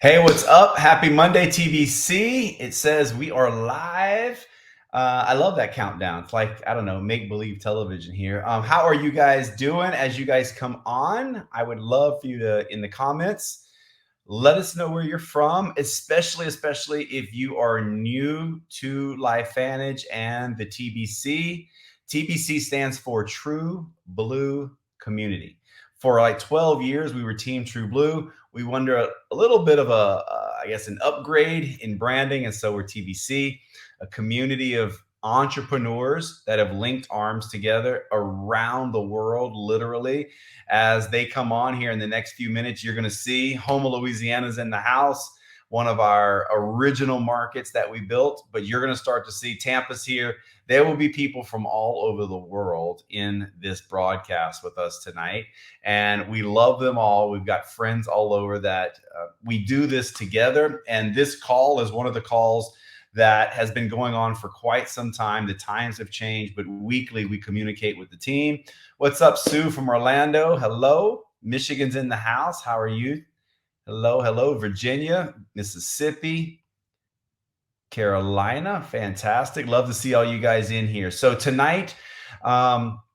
Hey, what's up? Happy Monday, TBC. It says we are live. I love that countdown. It's like, I don't know, make-believe television here. How are you guys doing as you guys come on? I would love for you to, in the comments, let us know where you're from, especially if you are new to LifeVantage and the TBC. TBC stands for True Blue Community. For like 12 years, we were Team True Blue. We went a little bit of I guess, an upgrade in branding, and so we're TBC, a community of entrepreneurs that have linked arms together around the world, literally. As they come on here in the next few minutes, you're going to see Houma, Louisiana's in the house, one of our original markets that we built. But you're going to start to see Tampa's here. There will be people from all over the world in this broadcast with us tonight, and we love them all. We've got friends all over that we do this together, and this call is one of the calls that has been going on for quite some time. The times have changed, but weekly we communicate with the team. What's up, Sue from Orlando? Hello. Michigan's in the house. How are you? Hello. Virginia, Mississippi, Carolina. Fantastic. Love to see all you guys in here. So tonight,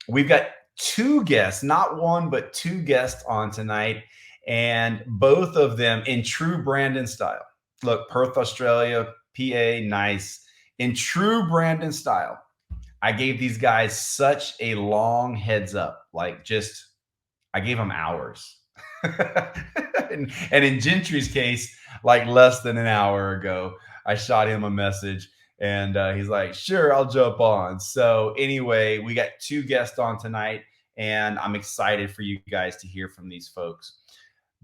we've got two guests, not one, but two guests on tonight, and both of them in true Brandon style. Look, Perth, Australia, PA, nice. In true Brandon style, I gave these guys such a long heads up, like I gave them hours. and in Gentry's case, like less than an hour ago, I shot him a message and he's like, sure, I'll jump on. So anyway, we got two guests on tonight, and I'm excited for you guys to hear from these folks.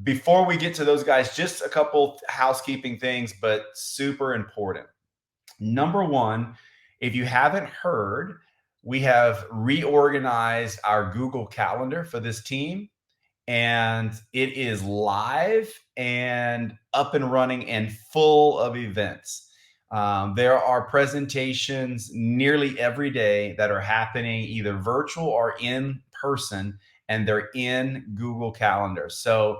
Before we get to those guys, just a couple housekeeping things, but super important. Number one, if you haven't heard, we have reorganized our Google Calendar for this team, and it is live and up and running and full of events. There are presentations nearly every day that are happening either virtual or in person, and they're in Google Calendar. So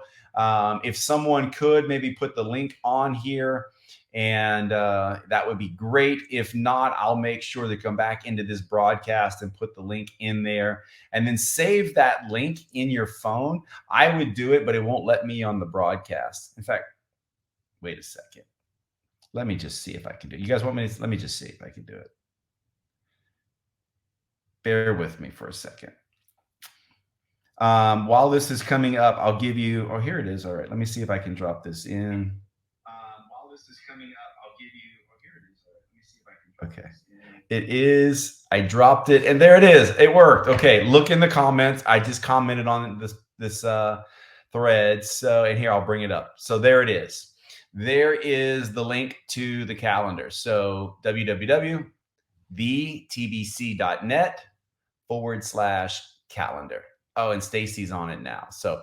if someone could maybe put the link on here, and that would be great. If not, I'll make sure to come back into this broadcast and put the link in there, and then save that link in your phone. I would do it, but it won't let me on the broadcast. In fact, wait a second. Let me just see if I can do it. You guys want me to? Let me just see if I can do it. Bear with me for a second. While this is coming up, I'll give you, oh, here it is. All right, let me see if I can drop this in. While this is coming up, I'll give you, oh, here it is. All right, let me see if I can drop this in. It is, I dropped it, and there it is. It worked. Okay, look in the comments. I just commented on this thread. So, and here, I'll bring it up. So there it is. There is the link to the calendar. So www.thetbc.net/calendar. Oh, and Stacy's on it now. So,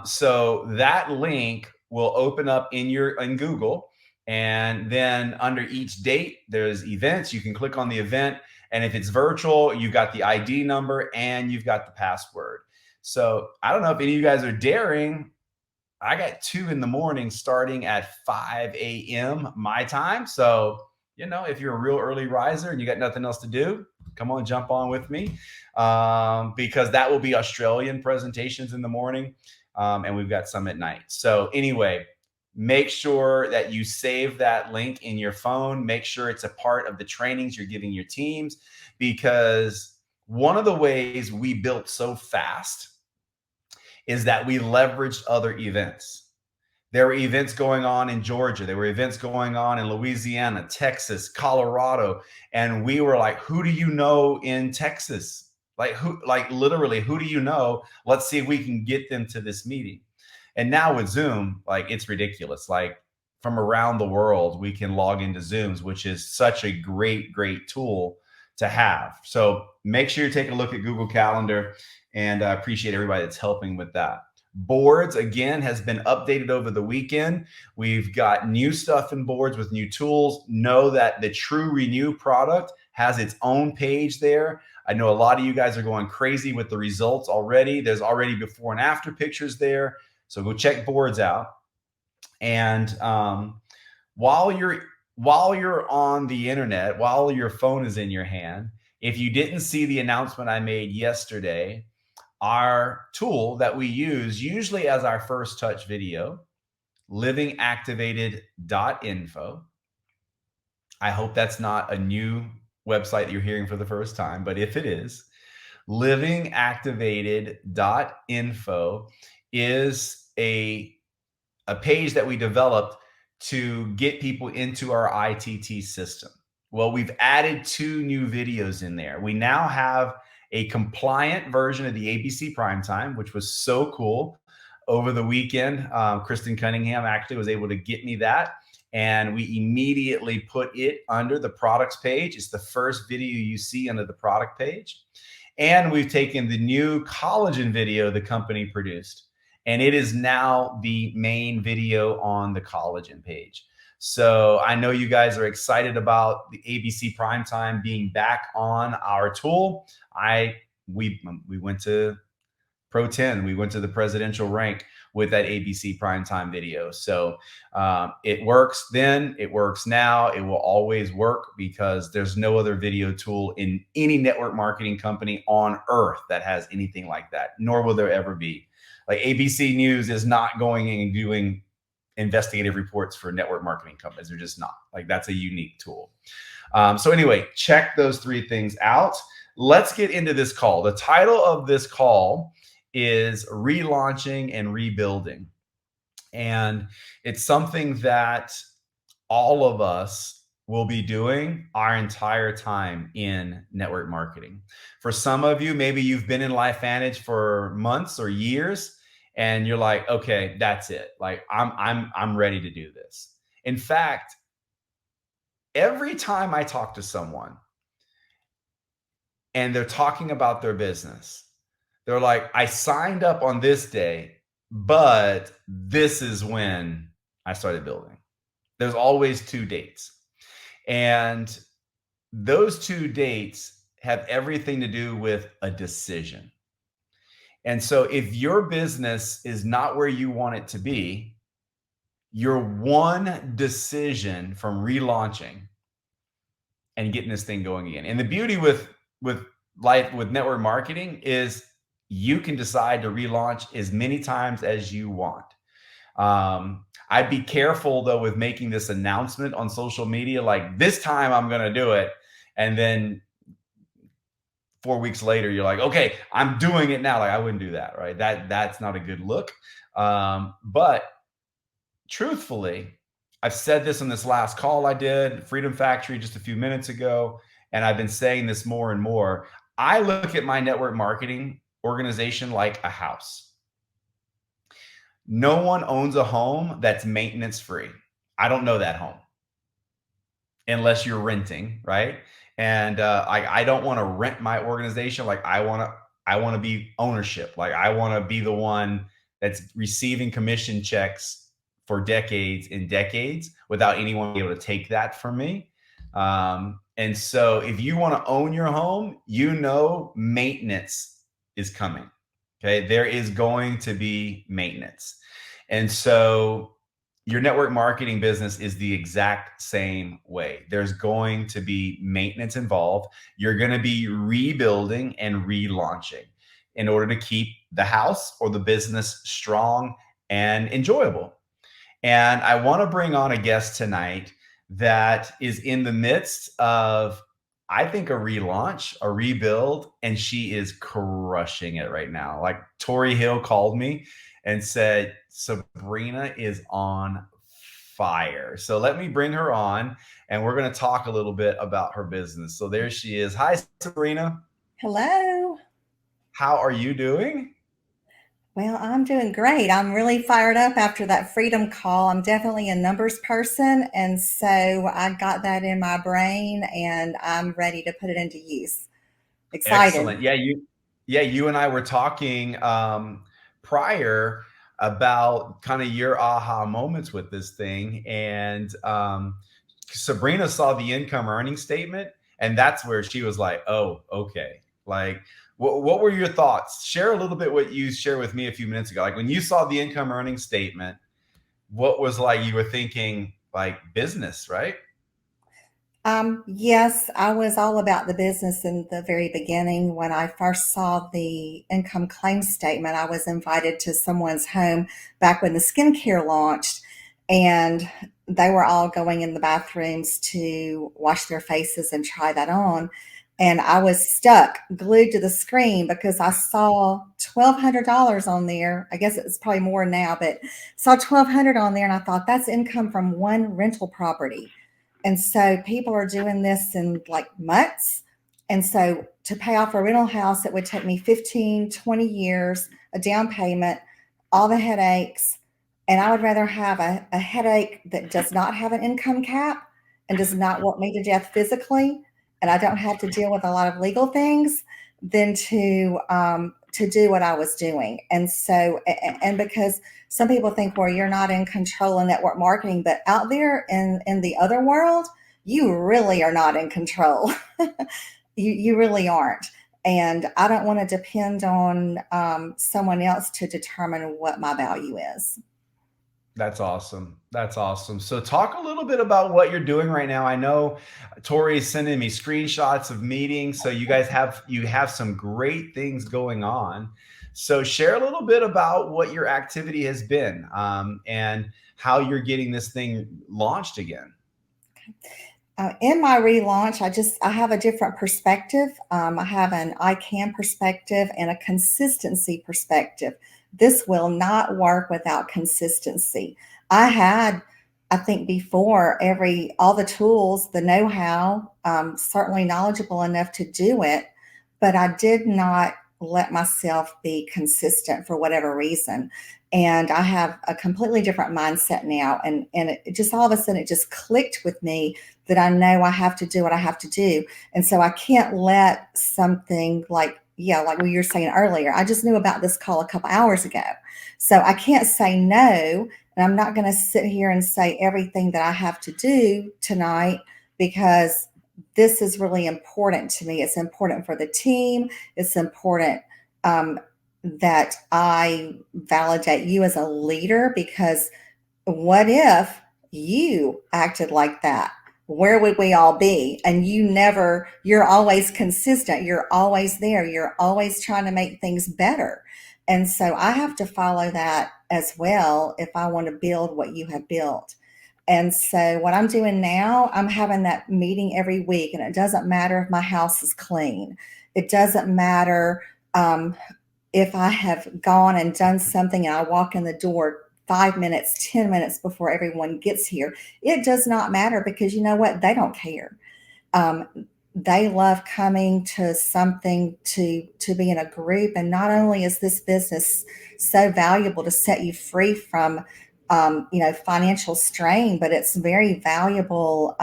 so that link will open up in Google, and then under each date, there's events. You can click on the event, and if it's virtual, you've got the ID number and you've got the password. So I don't know if any of you guys are daring. I got 2 in the morning starting at 5 a.m. my time. So, you know, if you're a real early riser and you got nothing else to do, come on, jump on with me, because that will be Australian presentations in the morning, and we've got some at night. So anyway, make sure that you save that link in your phone. Make sure it's a part of the trainings you're giving your teams, because one of the ways we built so fast is that we leveraged other events. There were events going on in Georgia. There were events going on in Louisiana, Texas, Colorado. And we were like, who do you know in Texas? Like literally, who do you know? Let's see if we can get them to this meeting. And now with Zoom, like, it's ridiculous. Like, from around the world, we can log into Zooms, which is such a great tool to have. So make sure you take a look at Google Calendar, and I appreciate everybody that's helping with that. Boards, again, has been updated over the weekend. We've got new stuff in Boards with new tools. Know that the True Renew product has its own page there. I know a lot of you guys are going crazy with the results already. There's already before and after pictures there. So go check Boards out. And while you're while you're on the internet, while your phone is in your hand, if you didn't see the announcement I made yesterday, our tool that we use usually as our first touch video, livingactivated.info. I hope that's not a new website that you're hearing for the first time, but if it is, livingactivated.info is a page that we developed to get people into our ITT system. Well, we've added 2 new videos in there. We now have a compliant version of the ABC Primetime, which was so cool. Over the weekend, Kristen Cunningham actually was able to get me that. And we immediately put it under the products page. It's the first video you see under the product page. And we've taken the new collagen video the company produced, and it is now the main video on the collagen page. So I know you guys are excited about the ABC Primetime being back on our tool. We went to Pro 10. We went to the presidential rank with that ABC Primetime video. So it works then, it works now, it will always work because there's no other video tool in any network marketing company on earth that has anything like that, nor will there ever be. Like ABC News is not going in and doing investigative reports for network marketing companies. They're just not. Like, that's a unique tool. So anyway, check those 3 things out. Let's get into this call. The title of this call is Relaunching and Rebuilding. And it's something that all of us will be doing our entire time in network marketing. For some of you, maybe you've been in LifeVantage for months or years, and you're like, okay, that's it. Like, I'm ready to do this. In fact, every time I talk to someone and they're talking about their business, they're like, I signed up on this day, but this is when I started building. There's always 2 dates. And those 2 dates have everything to do with a decision. And so if your business is not where you want it to be, you're one decision from relaunching and getting this thing going again. And the beauty with network marketing is you can decide to relaunch as many times as you want. I'd be careful though with making this announcement on social media, like this time I'm going to do it. And then 4 weeks later, you're like, okay, I'm doing it now. Like, I wouldn't do that, right? That's not a good look. But truthfully, I've said this on this last call I did, Freedom Factory, just a few minutes ago, and I've been saying this more and more. I look at my network marketing organization like a house. No one owns a home that's maintenance free. I don't know that home unless you're renting, right? And I don't want to rent my organization. Like, I want to be ownership. Like, I want to be the one that's receiving commission checks for decades and decades without anyone being able to take that from me. And so if you want to own your home, maintenance is coming. Okay. There is going to be maintenance. And so your network marketing business is the exact same way. There's going to be maintenance involved. You're going to be rebuilding and relaunching in order to keep the house or the business strong and enjoyable. And I want to bring on a guest tonight that is in the midst of, I think, a relaunch, a rebuild, and she is crushing it right now. Like, Tori Hill called me and said, Sabrina is on fire. So let me bring her on, and we're going to talk a little bit about her business. So there she is. Hi, Sabrina. Hello. How are you doing? Well, I'm doing great. I'm really fired up after that freedom call. I'm definitely a numbers person. And so I got that in my brain and I'm ready to put it into use. Excited. Excellent. You and I were talking prior about kind of your aha moments with this thing. And Sabrina saw the income earning statement, and that's where she was like, oh, okay. Like, what were your thoughts? Share a little bit what you shared with me a few minutes ago. Like, when you saw the income earning statement, what was like you were thinking like business, right? Yes, I was all about the business in the very beginning. When I first saw the income claim statement, I was invited to someone's home back when the skincare launched, and they were all going in the bathrooms to wash their faces and try that on. And I was stuck, glued to the screen because I saw $1,200 on there. I guess it's probably more now, but saw 1,200 on there, and I thought that's income from one rental property. And so people are doing this in like months. And so to pay off a rental house, it would take me 15, 20 years, a down payment, all the headaches. And I would rather have a headache that does not have an income cap and does not work me to death physically. And I don't have to deal with a lot of legal things than to do what I was doing. And so, and because some people think, well, you're not in control of network marketing, but out there in the other world, you really are not in control. You really aren't. And I don't want to depend on someone else to determine what my value is. That's awesome. That's awesome. So talk a little bit about what you're doing right now. I know Tori is sending me screenshots of meetings. So you have some great things going on. So share a little bit about what your activity has been, and how you're getting this thing launched again. In my relaunch, I have a different perspective. I have an I can perspective and a consistency perspective. This will not work without consistency. I had, I think, before every all the tools, the know-how, certainly knowledgeable enough to do it, but I did not let myself be consistent for whatever reason. And I have a completely different mindset now, and it just all of a sudden it just clicked with me that I know I have to do what I have to do. And so I can't let something like, yeah, like we were saying earlier, I just knew about this call a couple hours ago. So I can't say no. And I'm not going to sit here and say everything that I have to do tonight because this is really important to me. It's important for the team. It's important that I validate you as a leader because what if you acted like that? Where would we all be? And you're always consistent. You're always there. You're always trying to make things better. And so I have to follow that as well if I want to build what you have built. And so what I'm doing now, I'm having that meeting every week, and it doesn't matter if my house is clean. It doesn't matter if I have gone and done something and I walk in the door 5 minutes, 10 minutes before everyone gets here. It does not matter because you know what? They don't care. Um, they love coming to something to be in a group. And not only is this business so valuable to set you free from financial strain, but it's very valuable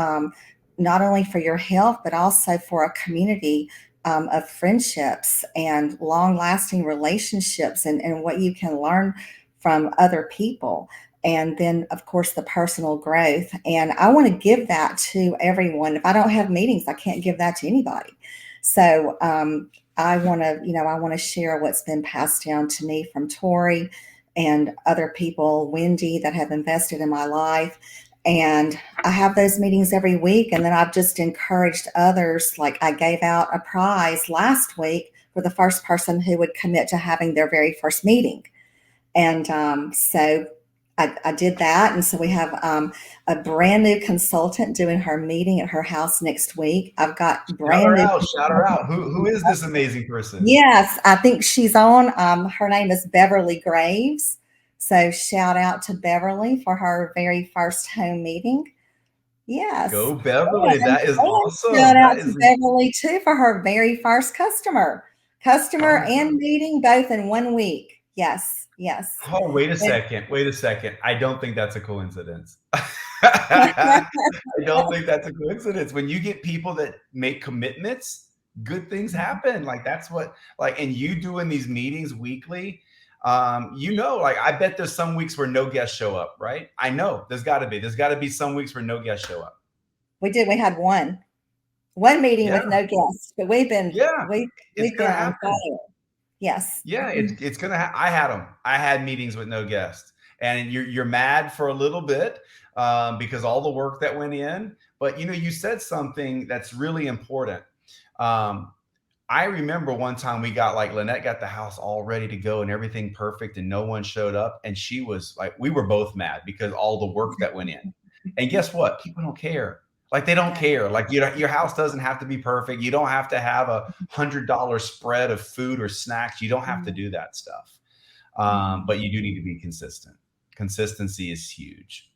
not only for your health, but also for a community of friendships and long lasting relationships and what you can learn from other people. And then, of course, the personal growth. And I want to give that to everyone. If I don't have meetings, I can't give that to anybody. So I want to share what's been passed down to me from Tori and other people, Wendy, that have invested in my life. And I have those meetings every week. And then I've just encouraged others. Like I gave out a prize last week for the first person who would commit to having their very first meeting. And so I did that. And so we have a brand new consultant doing her meeting at her house next week. I've got Shout brand her new. out. Shout her out. Who is this amazing person? Yes, I think she's on. Her name is Beverly Graves. So shout out to Beverly for her very first home meeting. Yes. Go Beverly. That is And shout awesome. out That to is Beverly too for her very first customer. Customer oh and meeting both in 1 week. Yes, yes. Oh, wait a And second. Wait a second. I don't think that's a coincidence. I don't think that's a coincidence. When you get people that make commitments, good things happen. Like that's what like and you doing these meetings weekly, like I bet there's some weeks where no guests show up, right? I know there's got to be. There's got to be some weeks where no guests show up. we did. We had one meeting Yeah. with no guests, but Yeah. It's we've going been to on happen. fire. Yes. Yeah, it's gonna. I had them. I had meetings with no guests, and you're mad for a little bit because all the work that went in. But you said something that's really important. Um, I remember one time we got like Lynette got the house all ready to go and everything perfect, and no one showed up. And she was like, we were both mad because all the work that went in. And guess what? People don't care. Like they don't Yeah. care. Like your house doesn't have to be perfect. You don't have to have $100 spread of food or snacks. You don't have to do that stuff. Mhm. But you do need to be consistent. Consistency is huge.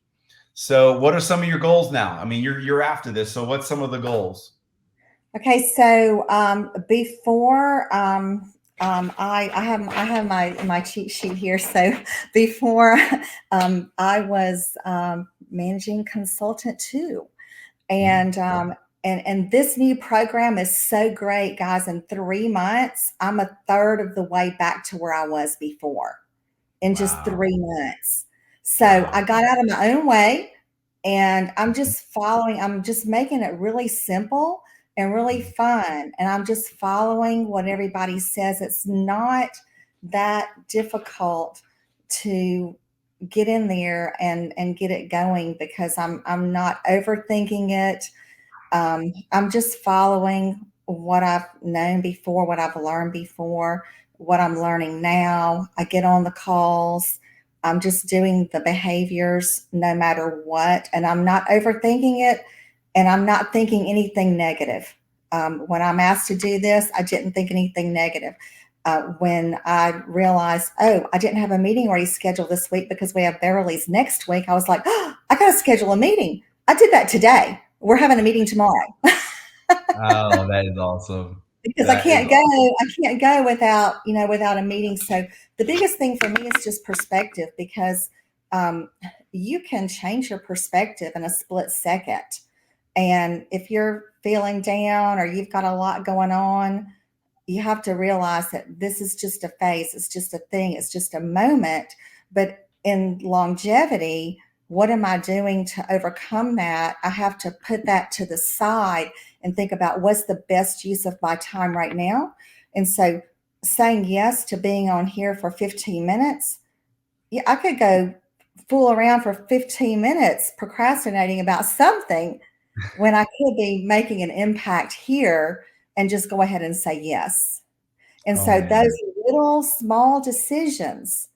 So, what are some of your goals now? I mean, you're after this. So, what's some of the goals? Okay, so before I have my cheat sheet here. So before I was managing consultant too, Mhm. and and this new program is so great, guys. In 3 months, I'm a third of the way back to where I was before in just Wow. 3 months. So I Wow. got out of my own way and Mhm. I'm just making it really simple and really Mhm. fun. And I'm just following what everybody says. It's not that difficult to get in there and get it going because I'm not overthinking it. I'm just following what I've known before, what I've learned before, what I'm learning now. I get on the calls. I'm just doing the behaviors no matter what. And I'm not overthinking it. And I'm not thinking anything negative. When I'm asked to do this, I didn't think anything negative. When I realized, oh, I didn't have a meeting already scheduled this week because we have Beverly's next week, I was like, oh, I got to schedule a meeting. I did that today. We're having a meeting tomorrow Oh, that is awesome. because That is awesome. I can't go without, without a meeting. So the biggest thing for me is just perspective because um, you can change your perspective in a split second. And if you're feeling down or you've got a lot going on, you have to realize that this is just a phase, it's just a thing, it's just a moment. But in longevity, what am I doing to overcome that? I have to put that to the side and think about what's the best use of my time right now. And so saying yes to being on here for 15 minutes, yeah, I could go fool around for 15 minutes procrastinating about something when I could be making an impact here and just go ahead and say yes. And Oh so those man. little small decisions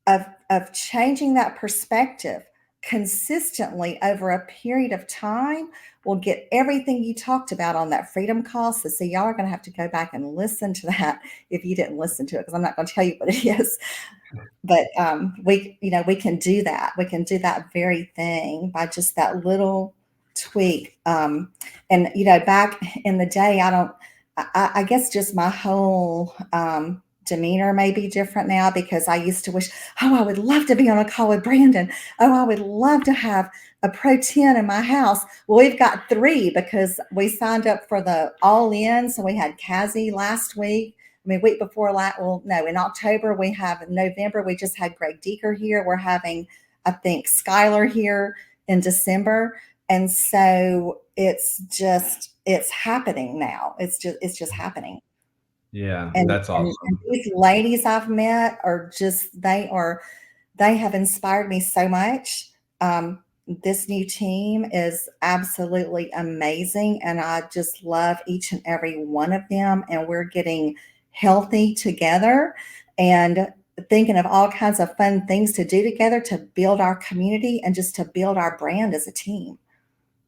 of changing that perspective consistently over a period of time will get everything you talked about on that freedom call. So see, y'all are going to have to go back and listen to that if you didn't listen to it, because I'm not going to tell you what it is. But we can do that. We can do that very thing by just that little tweak. And back in the day, I guess just my whole demeanor may be different now because I used to wish, oh, I would love to be on a call with Brandon. Oh, I would love to have a Pro 10 in my house. Well, we've got three because we signed up for the all in. So we had Kazi last week. I mean, week before last, well, no, in October, we have in November, we just had Greg Deeker here. We're having, I think, Skylar here in December. And so it's happening now. It's just happening. Yeah, And, that's and awesome. these ladies I've met are just, they have inspired me so much. This new team is absolutely amazing. And I just love each and every one of them. And we're getting healthy together and thinking of all kinds of fun things to do together to build our community and just to build our brand as a team.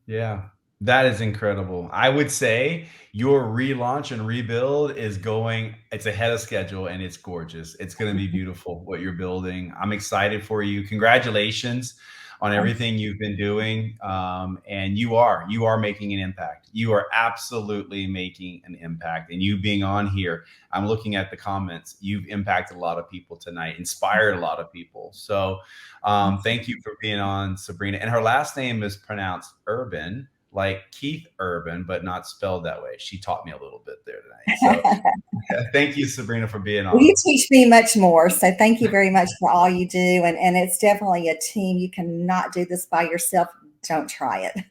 Yeah, that is incredible. I would say your relaunch and rebuild is going, it's ahead of schedule and it's gorgeous. It's going to be beautiful what you're building. I'm excited for you. Congratulations on Thank everything you've been doing. And you are making an impact. You are absolutely making an impact. And you being on here, I'm looking at the comments. You've impacted a lot of people tonight, inspired a lot of people. So, you. thank you for being on, Sabrina. And her last name is pronounced Urban, like Keith Urban, but not spelled that way. She taught me a little bit there tonight. So thank you, Sabrina, for being Well, you on. teach me much more. So thank you very much for all you do. And it's definitely a team. You cannot do this by yourself. Don't try it.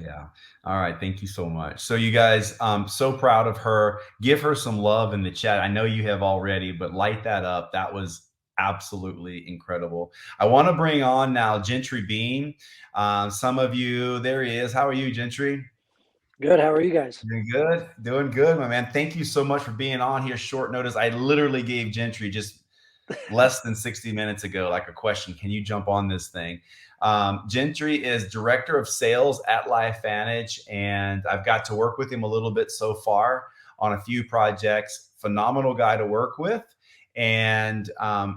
Yeah. All right. Thank you so much. So you guys, so proud of her. Give her some love in the chat. I know you have already, but light that up. That was absolutely incredible. I want to bring on now Gentry Beam. Some of you, there he is. How are you, Gentry? Good. How are you guys? Doing good, my man. Thank you so much for being on here short notice. I literally gave Gentry just less than 60 minutes ago, like a question. Can you jump on this thing? Gentry is director of sales at LifeVantage, and I've got to work with him a little bit so far on a few projects. Phenomenal guy to work with, and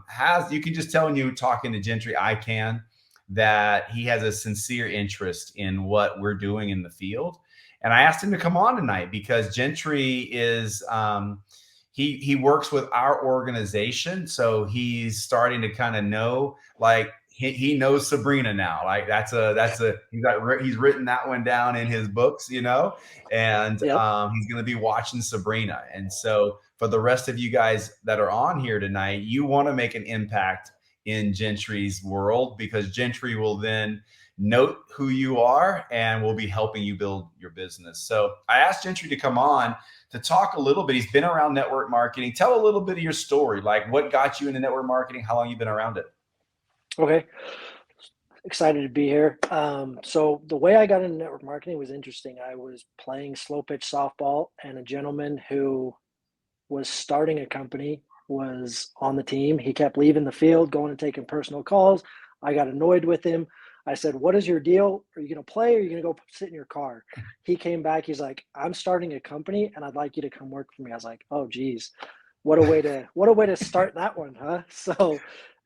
has you can just tell when you talking to Gentry, I can that he has a sincere interest in what we're doing in the field. And I asked him to come on tonight because Gentry is he works with our organization, so he's starting to kind of know, like he knows Sabrina now. Like he's written that one down in his books, and Yep. he's going to be watching Sabrina. And so for the rest of you guys that are on here tonight, you want to make an impact in Gentry's world, because Gentry will then note who you are and will be helping you build your business. So I asked Gentry to come on to talk a little bit. He's been around network marketing. Tell a little bit of your story, like what got you into network marketing, how long you've been around it. Okay. Excited to be here. So the way I got into network marketing was interesting. I was playing slow pitch softball, and a gentleman who was starting a company was on the team. He kept leaving the field, going and taking personal calls. I got annoyed with him. I said, "What is your deal? Are you going to play, or are you going to go sit in your car?" He came back. He's like, "I'm starting a company, and I'd like you to come work for me." I was like, "Oh, geez, what a way to start that one, huh?" So,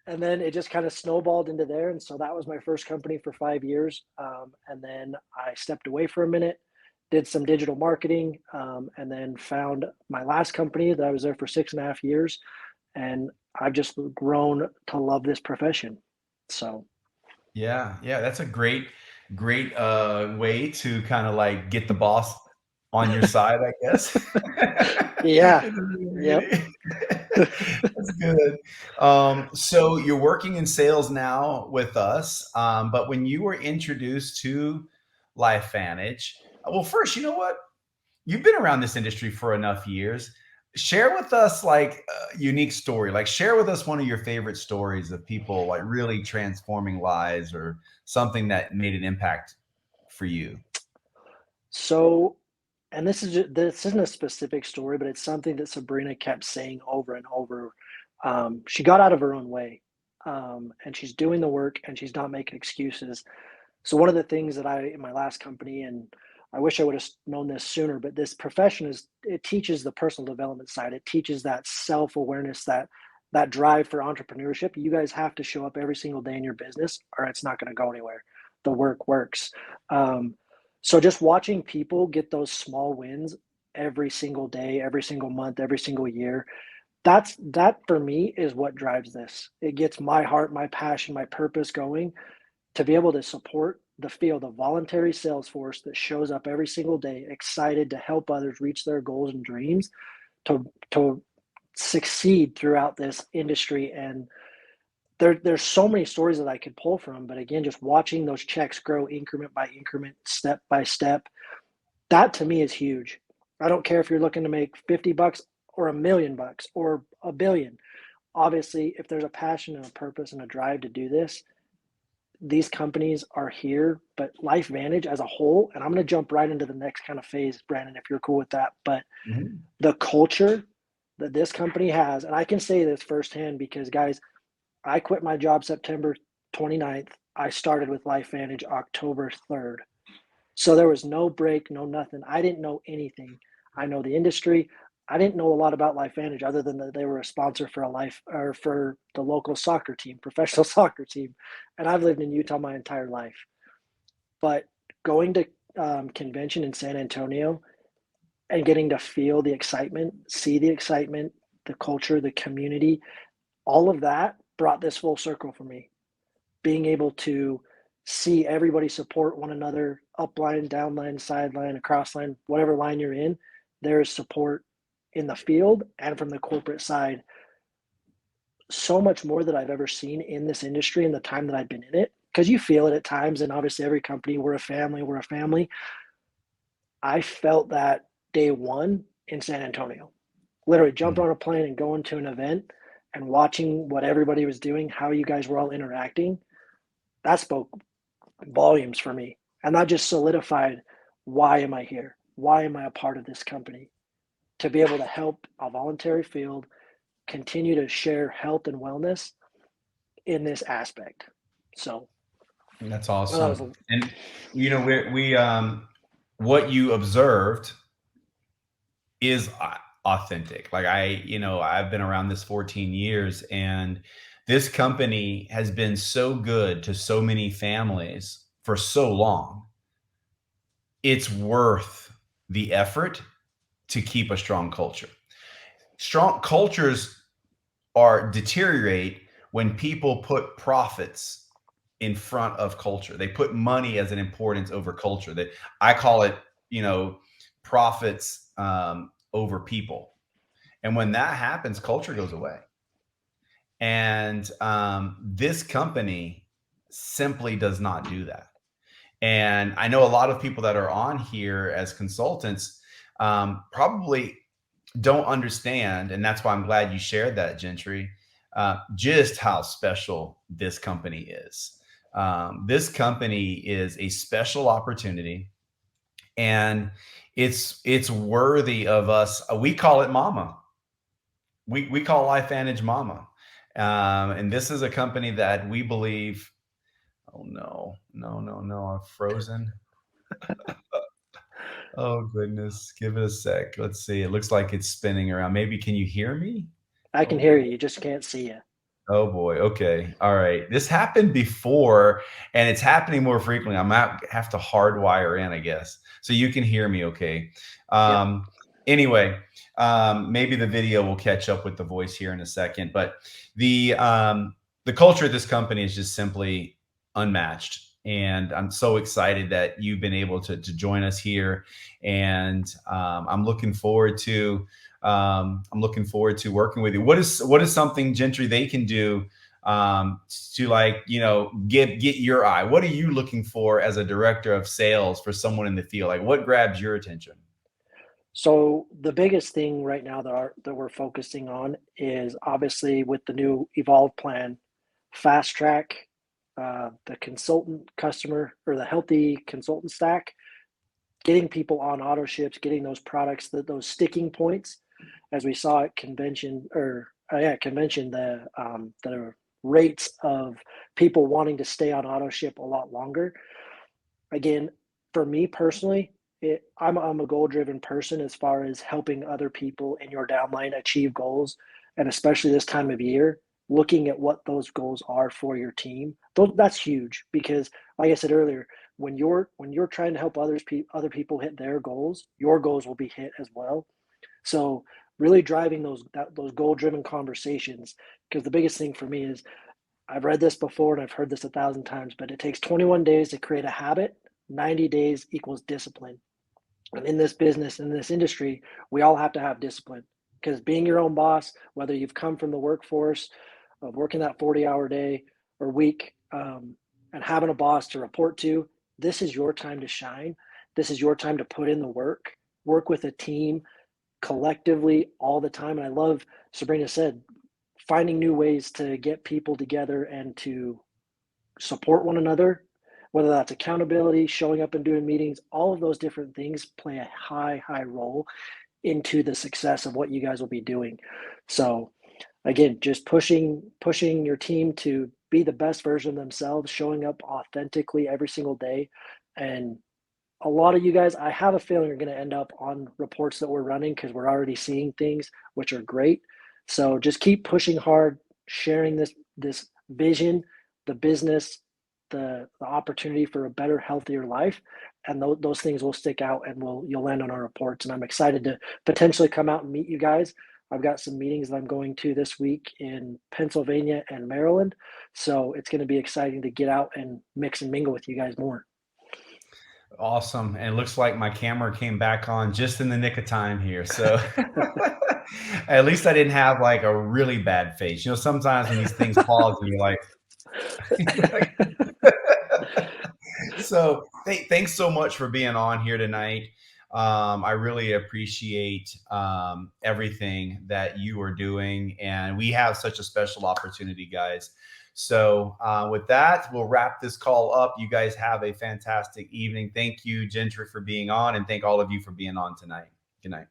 and then it just kind of snowballed into there, and so that was my first company for 5 years. And then I stepped away for a minute, did some digital marketing, and then found my last company that I was there for 6.5 years, and I've just grown to love this profession. So. Yeah, that's a great way to kind of like get the boss on your side, I guess. Yeah. Yep. That's good. So you're working in sales now with us, but when you were introduced to LifeVantage, well, first, you know what? You've been around this industry for enough years. Share with us like a unique story. Like share with us one of your favorite stories of people like really transforming lives, or something that made an impact for you. So, and this isn't a specific story, but it's something that Sabrina kept saying over and over. She got out of her own way, and she's doing the work, and she's not making excuses. So one of the things that in my last company, and I wish I would have known this sooner, but this profession it teaches the personal development side. It teaches that self-awareness, that drive for entrepreneurship. You guys have to show up every single day in your business, or it's not going to go anywhere. The work works. Um, so just watching people get those small wins every single day, every single month, every single year, that for me is what drives this. It gets my heart, my passion, my purpose going, to be able to support the field, a voluntary sales force that shows up every single day, excited to help others reach their goals and dreams, to succeed throughout this industry. And there's so many stories that I could pull from, but again, just watching those checks grow increment by increment, step by step, that to me is huge. I don't care if you're looking to make $50 or $1 million or $1 billion. Obviously, if there's a passion and a purpose and a drive to do this, these companies are here. But LifeVantage as a whole, and I'm going to jump right into the next kind of phase, Brandon, if you're cool with that. But Mhm. the culture that this company has, and I can say this firsthand because, guys, I quit my job September 29th. I started with LifeVantage October 3rd. So there was no break, no nothing. I didn't know anything. I know the industry. I didn't know a lot about LifeVantage other than that they were a sponsor for for the local soccer team, professional soccer team. And I've lived in Utah my entire life. But going to convention in San Antonio and getting to feel the excitement, see the excitement, the culture, the community, all of that brought this full circle for me. Being able to see everybody support one another, up line, down line, sideline, across line, whatever line you're in, there is support in the field and from the corporate side. So much more that I've ever seen in this industry in the time that I've been in it. Because you feel it at times, and obviously every company, we're a family, we're a family. I felt that day one in San Antonio. Literally jumped on a plane and going to an event, and watching what everybody was doing, how you guys were all interacting, that spoke volumes for me. And that just solidified, why am I here? Why am I a part of this company? To be able to help a voluntary field continue to share health and wellness in this aspect. So That's that was awesome. And you know, what you observed is authentic. Like I've been around this 14 years, and this company has been so good to so many families for so long. It's worth the effort to keep a strong culture. Strong cultures are deteriorate when people put profits in front of culture. They put money as an importance over culture. That I call it, profits over people. And when that happens, culture goes away. And this company simply does not do that. And I know a lot of people that are on here as consultants probably don't understand. And that's why I'm glad you shared that, Gentry, just how special this company is. This company is a special opportunity, and it's worthy of us. We call it Mama. We call LifeVantage Mama. And this is a company that we believe. Oh no! I've frozen. Oh goodness! Give it a sec. Let's see. It looks like it's spinning around. Maybe can you hear me? I Oh can hear boy. you, you just can't see you. Oh boy. Okay. All right. This happened before, and it's happening more frequently. I'm gonna have to hardwire in, I guess, so you can hear me. Okay. Yep. Um, anyway, maybe the video will catch up with the voice here in a second. But the culture of this company is just simply unmatched, and I'm so excited that you've been able to join us here, and I'm looking forward to working with you. What is something, Gentry, they can do to, like, get your eye? What are you looking for as a director of sales for someone in the field? Like, what grabs your attention? So the biggest thing right now that we're focusing on is, obviously, with the new Evolve plan, fast track the consultant customer, or the healthy consultant stack, getting people on auto ships, getting those products, those sticking points, as we saw at convention, or convention, the rates of people wanting to stay on auto ship a lot longer. Again, for me personally, I'm a goal driven person, as far as helping other people in your downline achieve goals, and especially this time of year, looking at what those goals are for your team. That's huge, because, like I said earlier, when you're trying to help other people hit their goals, your goals will be hit as well. So really driving those goal driven conversations, because the biggest thing for me is, I've read this before and I've heard this 1,000 times, but it takes 21 days to create a habit. 90 days equals discipline. And in this business, in this industry, we all have to have discipline, because being your own boss, whether you've come from the workforce of working that 40-hour day or week, and having a boss to report to, this is your time to shine. This is your time to put in the work with a team collectively all the time. And I love, Sabrina said, finding new ways to get people together and to support one another, whether that's accountability, showing up and doing meetings. All of those different things play a high role into the success of what you guys will be doing. So again, just pushing your team to be the best version of themselves, showing up authentically every single day. And a lot of you guys, I have a feeling, are going to end up on reports that we're running, because we're already seeing things which are great. So just keep pushing hard, sharing this vision, the business, the opportunity for a better, healthier life, and those things will stick out, and you'll land on our reports. And I'm excited to potentially come out and meet you guys. I've got some meetings that I'm going to this week in Pennsylvania and Maryland, so it's going to be exciting to get out and mix and mingle with you guys more. Awesome. And it looks like my camera came back on just in the nick of time here. So at least I didn't have like a really bad face. Sometimes when these things pause and you're like, so thanks so much for being on here tonight. I really appreciate everything that you are doing. And we have such a special opportunity, guys. So with that, we'll wrap this call up. You guys have a fantastic evening. Thank you, Gentry, for being on, and thank all of you for being on tonight. Good night.